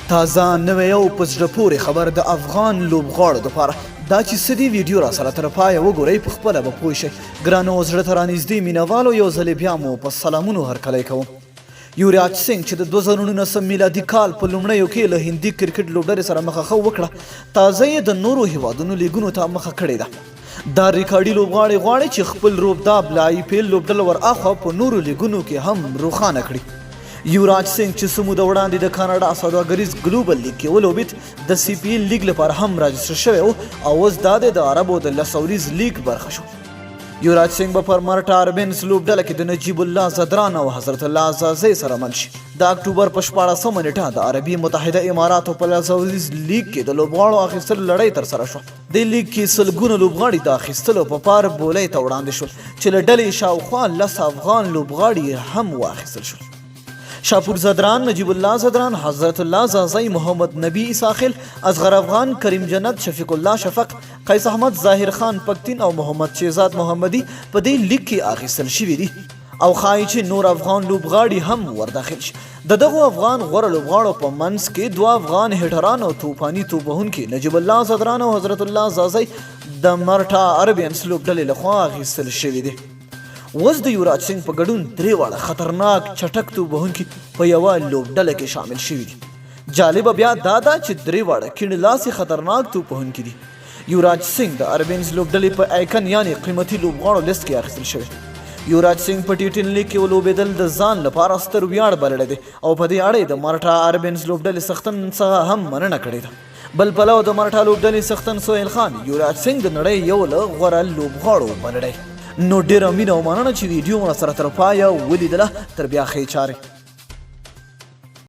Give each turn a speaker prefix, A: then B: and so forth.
A: تازه نوې او په زړه پورې خبر د افغان لوبغاړو دپاره دا چې څه دي ویډیو را سره تر پایه وګورئ په خپله به پوه شئ. ګرانو زړه ته رانږدې مینهوالو یو ځلې بیا مو په سلامونو هرکلی کوم. یوراج سینګ چې د 2019 میلادي کال په لومړیو کې له هندي کرکټ لوبډلې سره مخه وکړه، تازه یې د نورو هیوادونو لیګونو ته مخه کړې ده. دا ریکارډي لوبغاړی غواړي چې خپل روبداب له IPL لوبډله ورهاخوا په نورو لیګونو کې هم روښانه کړي. یوراج سینګ چې څه موده وړاندې د کاناډا سوداګریز ګلوبل لیګ کې ولوبېد، د CPL لیګ لپاره هم راجستر شوی و او اوس دا د عربو د لسوریز لیګ برخه شو. یوراج سینګ به پر مرټا اربینز لوبډله کې د نجیب الله زدران او حضرت الله عزازی سره مل شي. د اکتوبر په 14 نیټه د عربي متحده اماراتو په لسوریز لیګ کې د لوبغاړو اخیستلو لړۍ ترسره شوه. د لیګ کې سلګونه لوبغاړي د اخیستلو په پار بولۍ ته وړاندې شول چې له ډلې شاوخوا 10 افغان لوبغاړي هم واخیستل شول. شاپور زدران، نجیب الله زدران، حضرت الله عزازی، محمد نبی اساخیل، اصغر افغان، کریم جنت، شفیق الله شفق، قیس احمد، ظاهر خان پکتین او محمد شهزاد محمدی په دې لیګ کې اخیستل شوي دي او ښایي چې نور افغان لوبغاړي هم ورداخل شي. د دغو افغان غوره لوبغاړو په منځ کې 2 افغان هیټران او توپاني توپوهونکي نجیب الله زدران او حضرت الله عزازی د مرټا اربینز لوبډلې لخوا اخیستل شوي دي. اوس د یوراج سینګ په ګډون 3 واړه خطرناک چټک توپوهونکي په یوه لوبډله کې شامل شوي دي. جالبه بیا دا ده چې 3 واړه کیڼلاسي خطرناک توپوهونکي دي. یوراج سینګ د اربینز لوبډلې په ایکن یعنی قیمتي لوبغاړو لیست کې اخیستل شوی. یوراج سینګ په T10 لیګ کې ولوبېدل د ځان لپاره ستر ویاړ بللی دی او په دې اړه د مرټا اربینز لوبډلې څښتن څخه هم مننه کړې ده. بل پلو د مرټا لوبډلې څښتن سهیل خان یوراج سینګ د نړۍ یو له غوره لوبغاړو بللی. نو ډیره مینه او مننه چې ویډیو مو سره تر پایه ولیدله. تر بیا ښې چارې.